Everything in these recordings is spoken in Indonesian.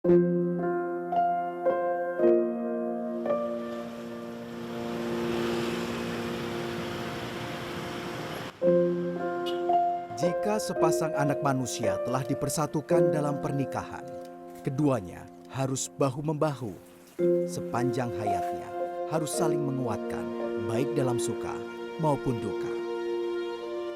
Jika sepasang anak manusia telah dipersatukan dalam pernikahan, keduanya harus bahu-membahu. Sepanjang hayatnya harus saling menguatkan, baik dalam suka maupun duka.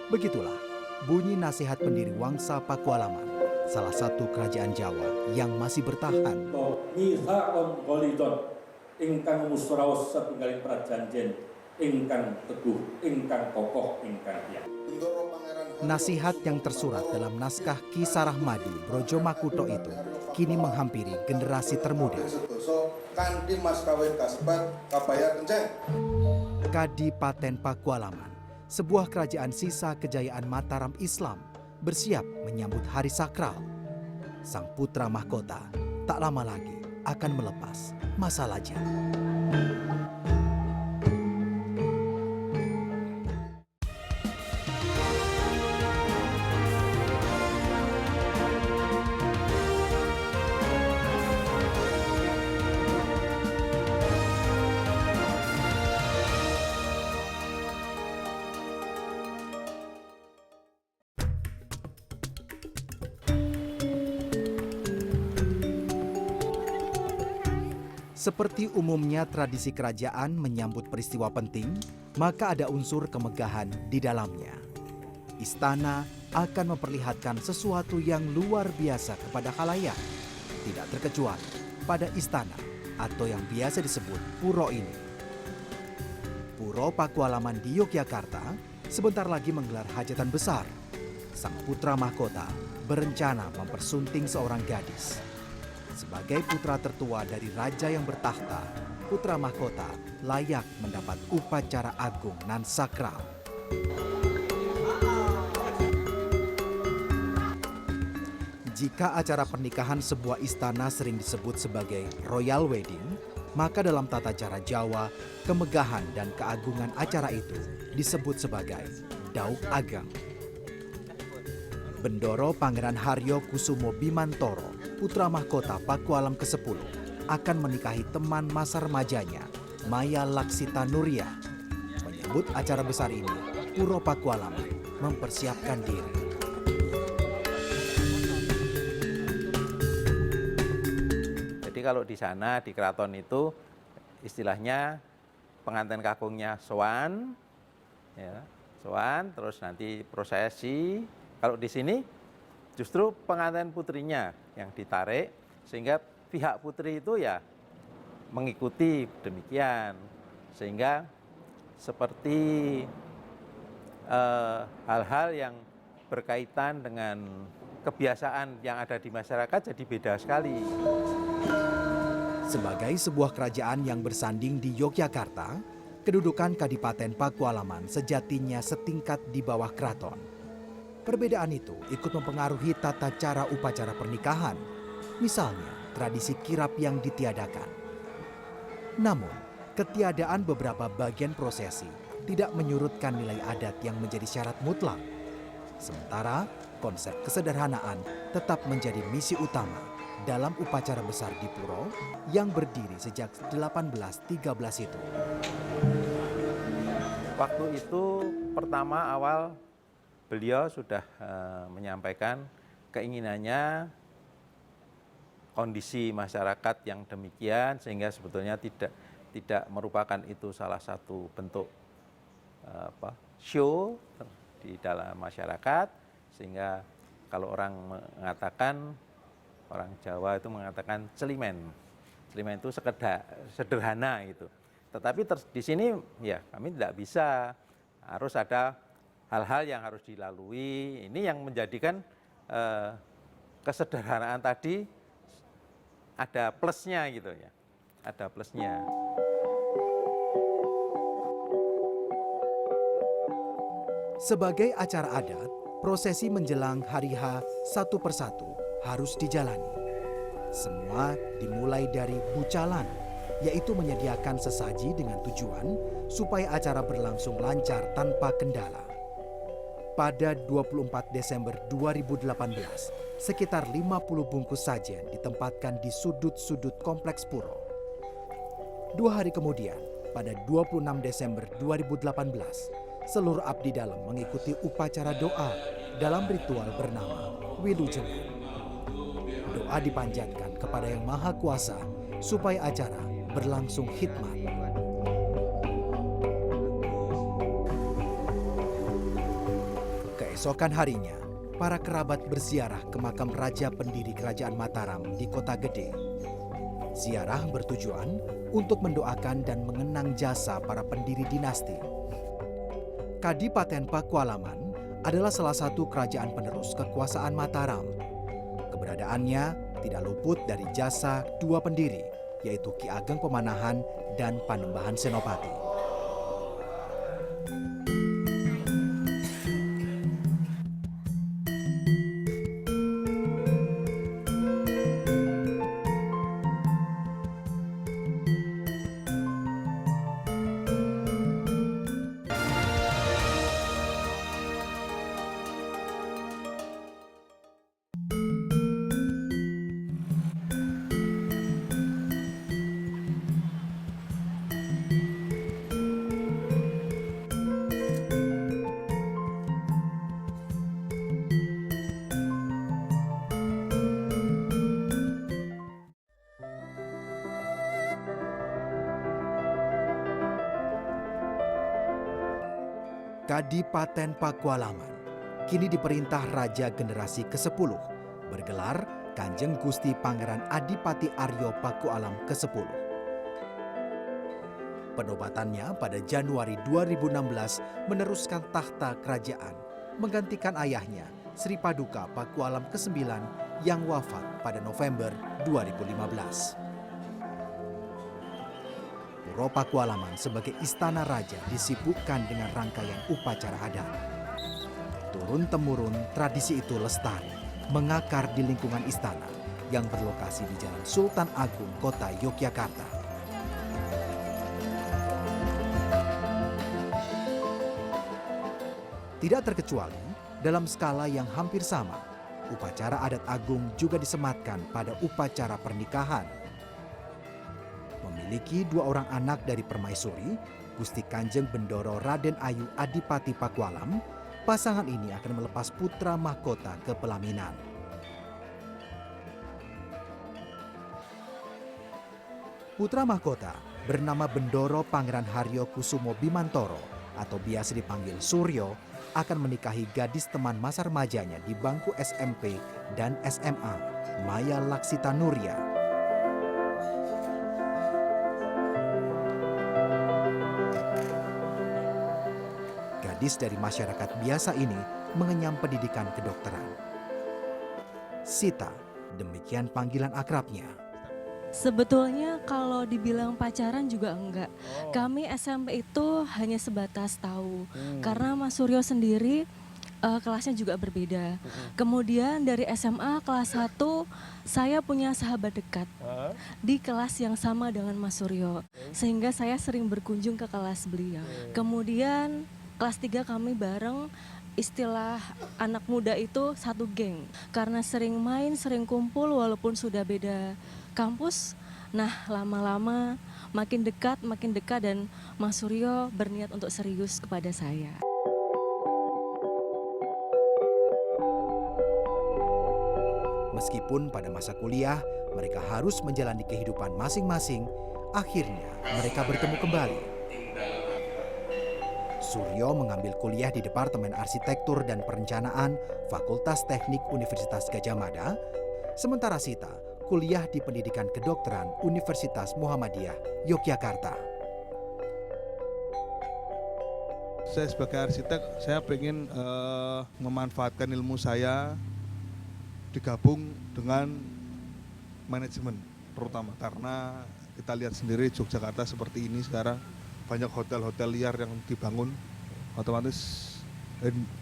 Begitulah bunyi nasihat pendiri Wangsa Pakualaman, salah satu kerajaan Jawa yang masih bertahan. Mithaqon ghalidon ingkang musraos satunggaling prajanjen ingkang teguh, ingkang kokoh, ingkang tiyang. Nasihat yang tersurat dalam naskah Ki Sarahmadi Brojo Makuto itu kini menghampiri generasi termuda. Kadipaten Pakualaman, sebuah kerajaan sisa kejayaan Mataram Islam, bersiap menyambut hari sakral. Sang putra mahkota tak lama lagi akan melepas masa lajang. Seperti umumnya tradisi kerajaan menyambut peristiwa penting, maka ada unsur kemegahan di dalamnya. Istana akan memperlihatkan sesuatu yang luar biasa kepada khalayak. Tidak terkecuali pada istana atau yang biasa disebut puro ini. Puro Pakualaman di Yogyakarta sebentar lagi menggelar hajatan besar. Sang putra mahkota berencana mempersunting seorang gadis. Sebagai putra tertua dari raja yang bertahta, putra mahkota layak mendapat upacara agung nan sakral. Jika acara pernikahan sebuah istana sering disebut sebagai royal wedding, maka dalam tata cara Jawa, kemegahan dan keagungan acara itu disebut sebagai Dauk Ageng. Bendoro Pangeran Haryo Kusumo Bimantoro, putra mahkota Pakualam ke-10, akan menikahi teman masa remajanya, Maya Laksita Nuria. Menyambut acara besar ini, Puro Pakualaman mempersiapkan diri. Jadi kalau di sana, di keraton itu, istilahnya pengantin kakungnya sowan, ya, sowan, terus nanti prosesi. Kalau di sini justru pengantin putrinya yang ditarik, sehingga pihak putri itu ya mengikuti demikian. Sehingga seperti hal-hal yang berkaitan dengan kebiasaan yang ada di masyarakat jadi beda sekali. Sebagai sebuah kerajaan yang bersanding di Yogyakarta, kedudukan Kadipaten Pakualaman sejatinya setingkat di bawah keraton. Perbedaan itu ikut mempengaruhi tata cara upacara pernikahan, misalnya tradisi kirap yang ditiadakan. Namun, ketiadaan beberapa bagian prosesi tidak menyurutkan nilai adat yang menjadi syarat mutlak. Sementara, konsep kesederhanaan tetap menjadi misi utama dalam upacara besar di Puro yang berdiri sejak 1813 itu. Waktu itu pertama awal beliau sudah menyampaikan keinginannya kondisi masyarakat yang demikian, sehingga sebetulnya tidak merupakan itu salah satu bentuk show di dalam masyarakat, sehingga kalau orang mengatakan, orang Jawa itu mengatakan celimen itu sekedar sederhana gitu. Tetapi di sini ya kami tidak bisa, harus ada hal-hal yang harus dilalui. Ini yang menjadikan kesederhanaan tadi ada plusnya gitu ya, ada plusnya. Sebagai acara adat, prosesi menjelang hari H satu persatu harus dijalani. Semua dimulai dari bucalan, yaitu menyediakan sesaji dengan tujuan supaya acara berlangsung lancar tanpa kendala. Pada 24 Desember 2018, sekitar 50 bungkus sajen ditempatkan di sudut-sudut kompleks puro. 2 hari kemudian, pada 26 Desember 2018, seluruh abdi dalam mengikuti upacara doa dalam ritual bernama Wilujengan. Doa dipanjatkan kepada Yang Maha Kuasa supaya acara berlangsung hikmat. Keesokan harinya, para kerabat berziarah ke makam raja pendiri Kerajaan Mataram di Kota Gede. Ziarah bertujuan untuk mendoakan dan mengenang jasa para pendiri dinasti. Kadipaten Pakualaman adalah salah satu kerajaan penerus kekuasaan Mataram. Keberadaannya tidak luput dari jasa dua pendiri, yaitu Ki Ageng Pemanahan dan Panembahan Senopati. Kadipaten Pakualaman kini diperintah Raja generasi ke-10 bergelar Kanjeng Gusti Pangeran Adipati Aryo Pakualam ke-10. Penobatannya pada Januari 2016 meneruskan tahta kerajaan, menggantikan ayahnya Sri Paduka Pakualam ke-9 yang wafat pada November 2015. Puro Pakualaman sebagai istana raja disibukkan dengan rangkaian upacara adat. Turun-temurun tradisi itu lestari, mengakar di lingkungan istana yang berlokasi di Jalan Sultan Agung, Kota Yogyakarta. Tidak terkecuali, dalam skala yang hampir sama, upacara adat agung juga disematkan pada upacara pernikahan. Memiliki 2 orang anak dari permaisuri, Gusti Kanjeng Bendoro Raden Ayu Adipati Pakualam, pasangan ini akan melepas putra mahkota ke pelaminan. Putra mahkota bernama Bendoro Pangeran Haryo Kusumo Bimantoro atau biasa dipanggil Suryo akan menikahi gadis teman masa remajanya di bangku SMP dan SMA, Maya Laksita Nuria. Gadis dari masyarakat biasa ini mengenyam pendidikan kedokteran. Sita, demikian panggilan akrabnya. Sebetulnya kalau dibilang pacaran juga enggak. Kami SMP itu hanya sebatas tahu. Karena Mas Suryo sendiri kelasnya juga berbeda. Kemudian dari SMA kelas 1 saya punya sahabat dekat di kelas yang sama dengan Mas Suryo. Sehingga saya sering berkunjung ke kelas beliau. Kemudian kelas 3 kami bareng, istilah anak muda itu satu geng. Karena sering main, sering kumpul walaupun sudah beda kampus. Nah, lama-lama makin dekat dan Mas Suryo berniat untuk serius kepada saya. Meskipun pada masa kuliah mereka harus menjalani kehidupan masing-masing, akhirnya mereka bertemu kembali. Suryo mengambil kuliah di Departemen Arsitektur dan Perencanaan Fakultas Teknik Universitas Gadjah Mada, sementara Sita kuliah di Pendidikan Kedokteran Universitas Muhammadiyah Yogyakarta. Saya sebagai arsitek, saya ingin memanfaatkan ilmu saya digabung dengan manajemen terutama karena kita lihat sendiri Yogyakarta seperti ini sekarang. Banyak hotel-hotel liar yang dibangun, otomatis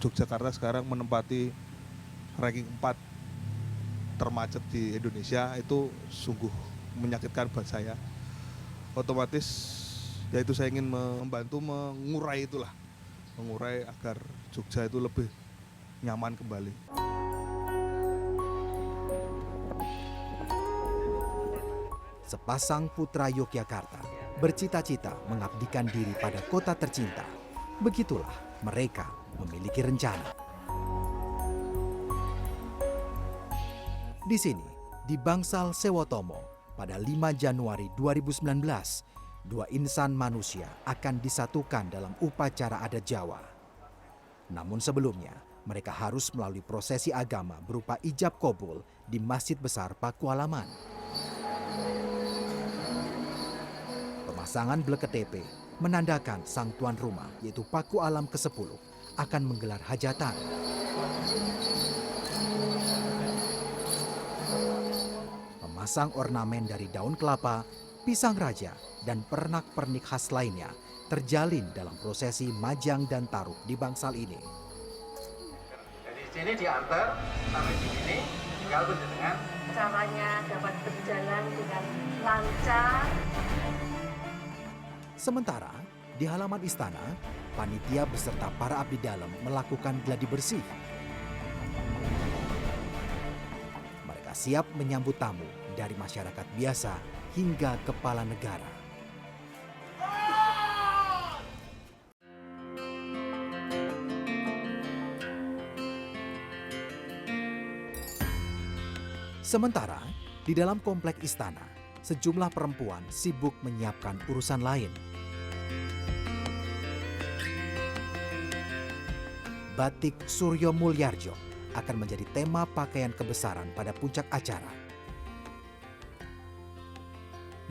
Yogyakarta sekarang menempati ranking 4 termacet di Indonesia. Itu sungguh menyakitkan buat saya. Otomatis yaitu saya ingin membantu mengurai itulah, mengurai agar Jogja itu lebih nyaman kembali. sepasang putra Yogyakarta bercita-cita mengabdikan diri pada kota tercinta. Begitulah mereka memiliki rencana. Di sini, di Bangsal Sewotomo, pada 5 Januari 2019, dua insan manusia akan disatukan dalam upacara adat Jawa. Namun sebelumnya, mereka harus melalui prosesi agama berupa ijab kabul di Masjid Besar Pakualaman. Pemasangan blek KTP menandakan sang tuan rumah, yaitu Paku Alam ke-10, akan menggelar hajatan. Memasang ornamen dari daun kelapa, pisang raja, dan pernak-pernik khas lainnya terjalin dalam prosesi majang dan taruh di Bangsal ini. Dari sini diantar sampai di sini, tinggal dengan caranya dapat berjalan dengan lancar. Sementara di halaman istana, panitia beserta para abdi dalam melakukan gladi bersih. Mereka siap menyambut tamu dari masyarakat biasa hingga kepala negara. Sementara di dalam komplek istana, sejumlah perempuan sibuk menyiapkan urusan lain. Batik Suryo Mulyarjo akan menjadi tema pakaian kebesaran pada puncak acara.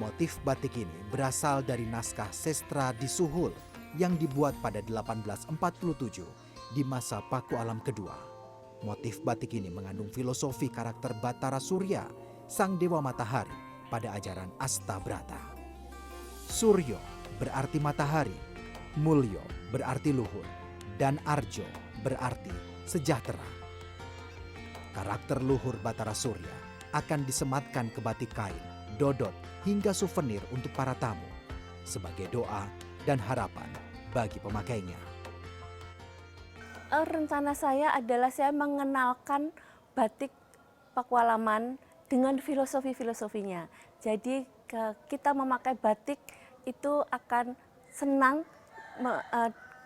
Motif batik ini berasal dari naskah sastra di Suhul yang dibuat pada 1847 di masa Paku Alam kedua. Motif batik ini mengandung filosofi karakter Batara Surya, sang dewa matahari pada ajaran Astabrata. Suryo berarti matahari, Mulyo berarti luhur, dan Arjo berarti sejahtera. Karakter luhur Batara Surya akan disematkan ke batik kain, dodot, hingga souvenir untuk para tamu sebagai doa dan harapan bagi pemakainya. Rencana saya adalah saya mengenalkan batik Pakualaman dengan filosofi-filosofinya. Jadi kita memakai batik itu akan senang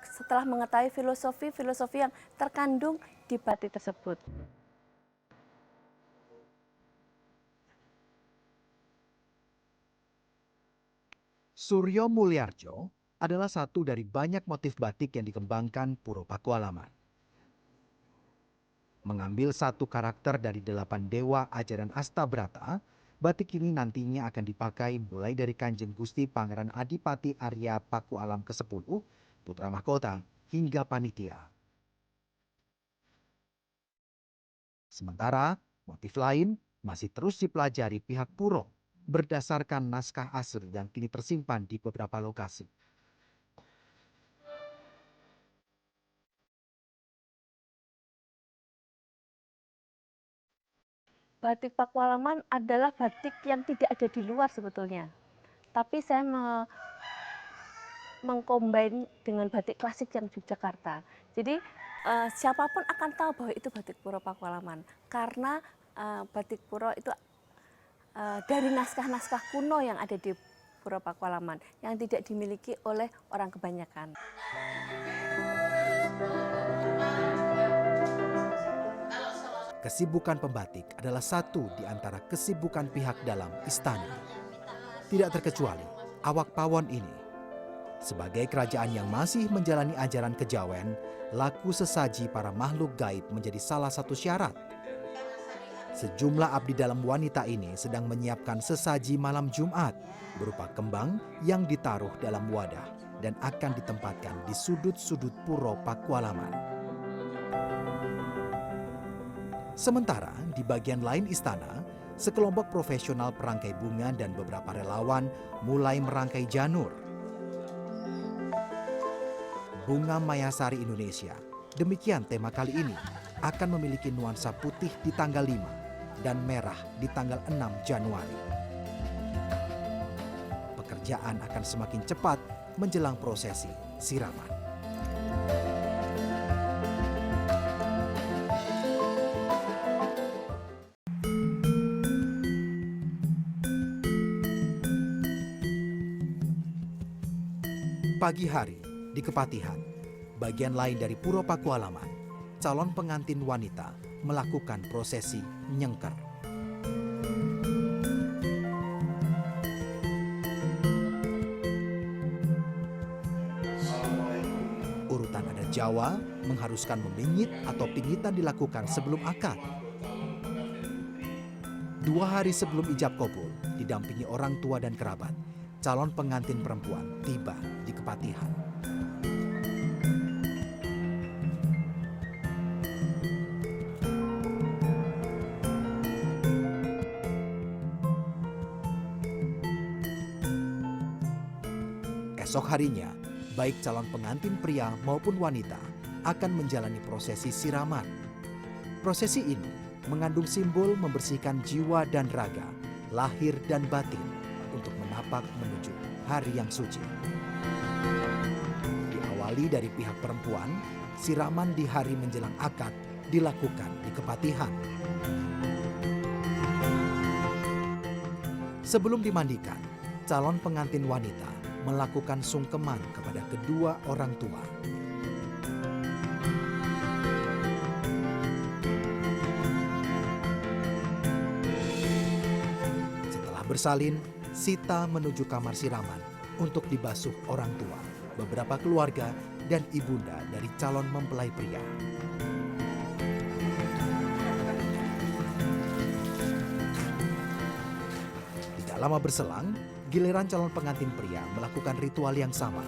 setelah mengetahui filosofi-filosofi yang terkandung di batik tersebut. Suryo Mulyarjo adalah satu dari banyak motif batik yang dikembangkan Puro Pakualaman. Mengambil satu karakter dari 8 dewa ajaran Astabrata, batik ini nantinya akan dipakai mulai dari Kanjeng Gusti Pangeran Adipati Arya Pakualam ke-10, putra mahkota, hingga panitia. Sementara, motif lain masih terus dipelajari pihak Puro berdasarkan naskah asli yang kini tersimpan di beberapa lokasi. Batik Pakualaman adalah batik yang tidak ada di luar sebetulnya. Tapi saya mengcombine dengan batik klasik yang Yogyakarta. Jadi siapapun akan tahu bahwa itu batik Puro Pakualaman. Karena batik Puro itu dari naskah-naskah kuno yang ada di Puro Pakualaman yang tidak dimiliki oleh orang kebanyakan. Kesibukan pembatik adalah satu di antara kesibukan pihak dalam istana. Tidak terkecuali awak pawon ini. Sebagai kerajaan yang masih menjalani ajaran kejawen, laku sesaji para makhluk gaib menjadi salah satu syarat. Sejumlah abdi dalam wanita ini sedang menyiapkan sesaji malam Jumat berupa kembang yang ditaruh dalam wadah dan akan ditempatkan di sudut-sudut Puro Pakualaman. Sementara di bagian lain istana, sekelompok profesional perangkai bunga dan beberapa relawan mulai merangkai janur. Bunga Mayasari Indonesia, demikian tema kali ini, akan memiliki nuansa putih di tanggal 5 dan merah di tanggal 6 Januari. Pekerjaan akan semakin cepat menjelang prosesi siraman. Pagi hari di Kepatihan, bagian lain dari Puro Pakualaman, calon pengantin wanita melakukan prosesi nyengker. Urutan adat Jawa mengharuskan memingit atau pingitan dilakukan sebelum akad. 2 hari sebelum ijab kabul, didampingi orang tua dan kerabat, calon pengantin perempuan tiba di Kepatihan. Esok harinya, baik calon pengantin pria maupun wanita akan menjalani prosesi siraman. Prosesi ini mengandung simbol membersihkan jiwa dan raga, lahir dan batin untuk menapak menuju hari yang suci. Diawali dari pihak perempuan, siraman di hari menjelang akad dilakukan di Kepatihan. Sebelum dimandikan, calon pengantin wanita melakukan sungkeman kepada kedua orang tua. Setelah bersalin, Sita menuju kamar siraman untuk dibasuh orang tua, beberapa keluarga, dan ibunda dari calon mempelai pria. Tidak lama berselang, giliran calon pengantin pria melakukan ritual yang sama.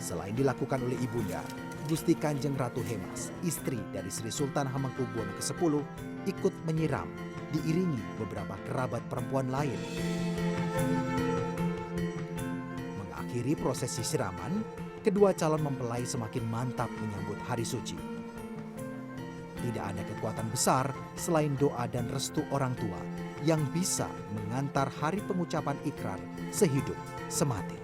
Selain dilakukan oleh ibunda, Gusti Kanjeng Ratu Hemas, istri dari Sri Sultan Hamengkubuwono ke-10, ikut menyiram, diiringi beberapa kerabat perempuan lain. Mengakhiri prosesi siraman, kedua calon mempelai semakin mantap menyambut hari suci. Tidak ada kekuatan besar selain doa dan restu orang tua yang bisa mengantar hari pengucapan ikrar sehidup semati.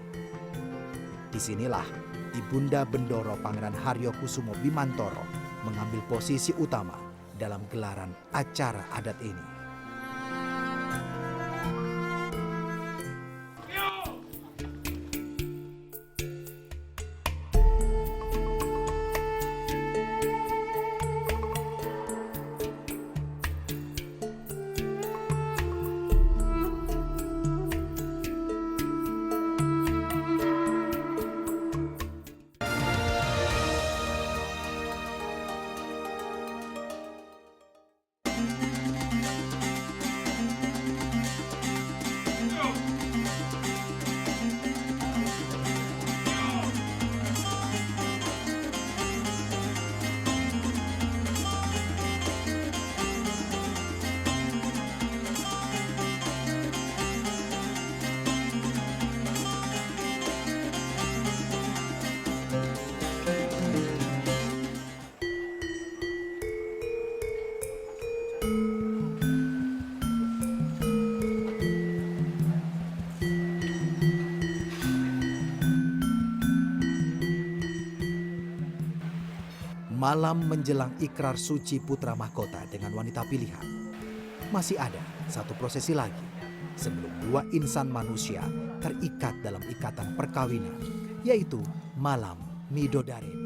Disinilah Ibunda Bendoro Pangeran Haryokusumo Bimantoro mengambil posisi utama dalam gelaran acara adat ini. Malam menjelang ikrar suci putra mahkota dengan wanita pilihan. Masih ada satu prosesi lagi sebelum dua insan manusia terikat dalam ikatan perkawinan, yaitu malam Midodaren.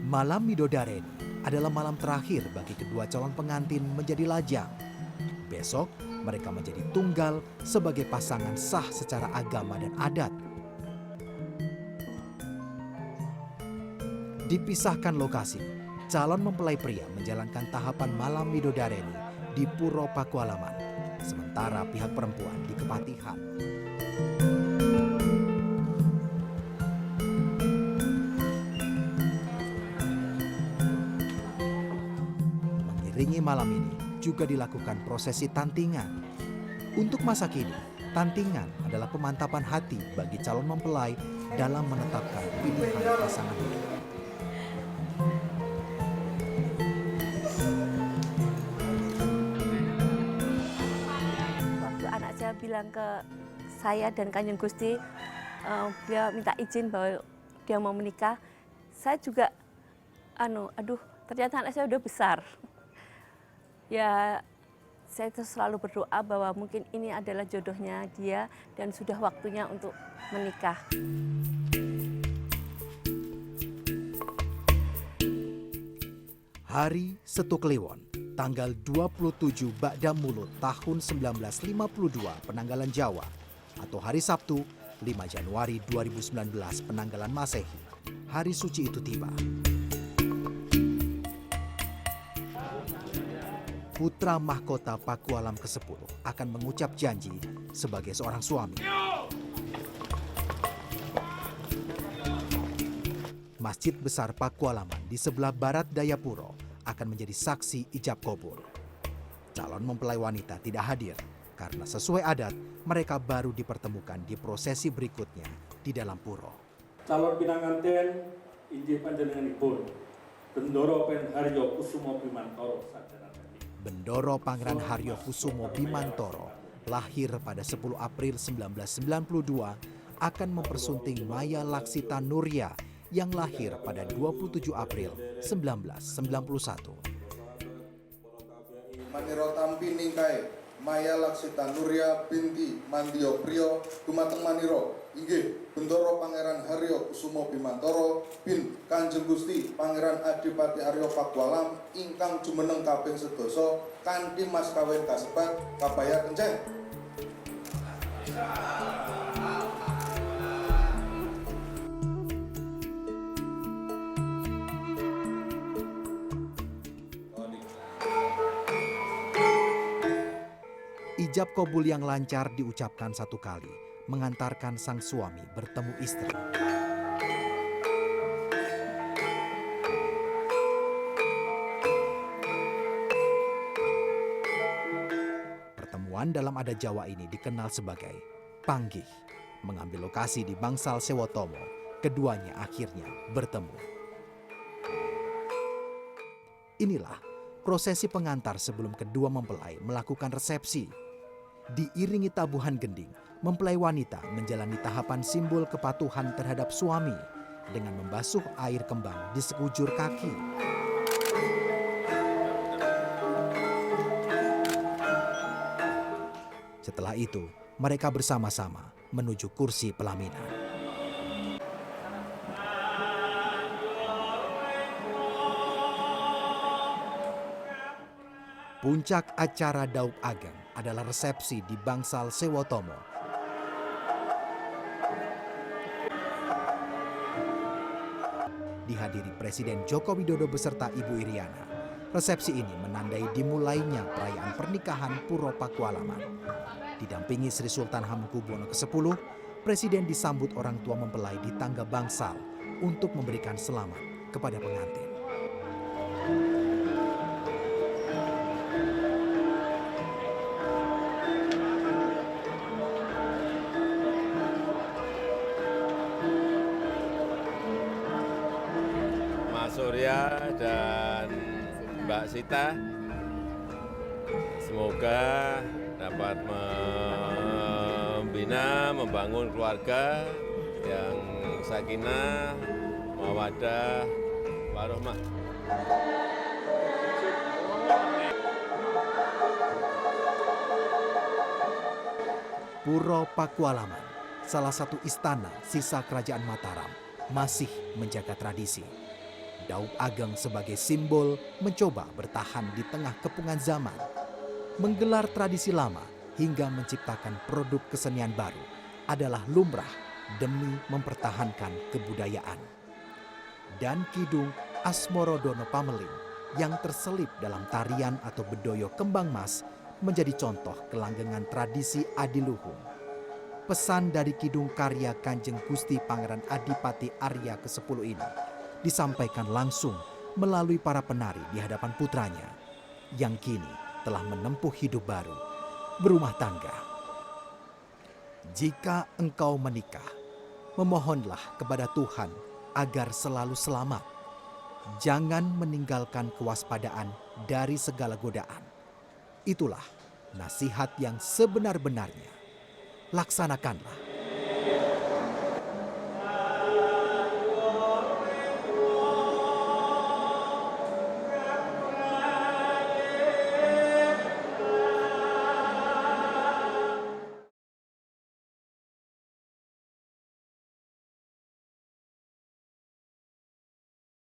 Malam Midodaren adalah malam terakhir bagi kedua calon pengantin menjadi lajang. Besok mereka menjadi tunggal sebagai pasangan sah secara agama dan adat. Dipisahkan lokasi, calon mempelai pria menjalankan tahapan malam Midodareni di Puro Pakualaman, sementara pihak perempuan di Kepatihan. Mengiringi malam ini juga dilakukan prosesi tantingan. Untuk masa kini, tantingan adalah pemantapan hati bagi calon mempelai dalam menetapkan pilihan pasangan hidup. Waktu anak saya bilang ke saya dan Kanjeng Gusti, dia minta izin bahwa dia mau menikah, saya juga, aduh ternyata anak saya udah besar. ya saya itu selalu berdoa bahwa mungkin ini adalah jodohnya dia dan sudah waktunya untuk menikah. Hari Setu Kliwon, tanggal 27 Ba'da Mulud tahun 1952 Penanggalan Jawa, atau hari Sabtu 5 Januari 2019 Penanggalan Masehi. Hari suci itu tiba. Putra mahkota Pakualam ke-10 akan mengucap janji sebagai seorang suami. Masjid Besar Pakualaman di sebelah barat Dayapuro akan menjadi saksi ijab kabul. Calon mempelai wanita tidak hadir karena sesuai adat mereka baru dipertemukan di prosesi berikutnya di dalam puro. Calon pinanganten inggih panjenenganipun Bendoro Pen Haryo Kusumo Bimantoro Sarjana Teknik. Bendoro Pangeran Haryo Kusumo Bimantoro lahir pada 10 April 1992 akan mempersunting Maya Laksita Nuria yang lahir pada 27 April 1991. Maniro tampi ningkai Maya Laksita Nuria binti Mandio Priyo dumateng Maniro inggih Bendoro Pangeran Haryo Kusumo Bimantoro bin Kanjeng Gusti Pangeran Adipati Aryo Pakualam ingkang jumeneng kaping 11 kanthi mas kawin kasebat kabayar kenceng. Ijab kabul yang lancar diucapkan satu kali, mengantarkan sang suami bertemu istri. Pertemuan dalam adat Jawa ini dikenal sebagai panggih. Mengambil lokasi di Bangsal Sewotomo, keduanya akhirnya bertemu. Inilah prosesi pengantar sebelum kedua mempelai melakukan resepsi. Diiringi tabuhan gending, mempelai wanita menjalani tahapan simbol kepatuhan terhadap suami dengan membasuh air kembang di sekujur kaki. Setelah itu, mereka bersama-sama menuju kursi pelaminan. Puncak acara Daup Ageng adalah resepsi di Bangsal Sewotomo. Dihadiri Presiden Joko Widodo beserta Ibu Iriana. Resepsi ini menandai dimulainya perayaan pernikahan Puro Pakualaman. Didampingi Sri Sultan Hamengkubuwono ke-10, Presiden disambut orang tua mempelai di tangga Bangsal untuk memberikan selamat kepada pengantin. Surya dan Mbak Sita semoga dapat membina, membangun keluarga yang sakinah, mawaddah, warahmah. Puro Pakualaman, salah satu istana sisa Kerajaan Mataram, masih menjaga tradisi. Daup Ageng sebagai simbol mencoba bertahan di tengah kepungan zaman. Menggelar tradisi lama hingga menciptakan produk kesenian baru adalah lumrah demi mempertahankan kebudayaan. Dan Kidung Asmorodono Pameling yang terselip dalam tarian atau bedoyo kembang mas menjadi contoh kelanggengan tradisi adiluhung. Pesan dari Kidung karya Kanjeng Gusti Pangeran Adipati Arya ke-10 ini disampaikan langsung melalui para penari di hadapan putranya yang kini telah menempuh hidup baru, berumah tangga. Jika engkau menikah, memohonlah kepada Tuhan agar selalu selamat. Jangan meninggalkan kewaspadaan dari segala godaan. Itulah nasihat yang sebenar-benarnya. Laksanakanlah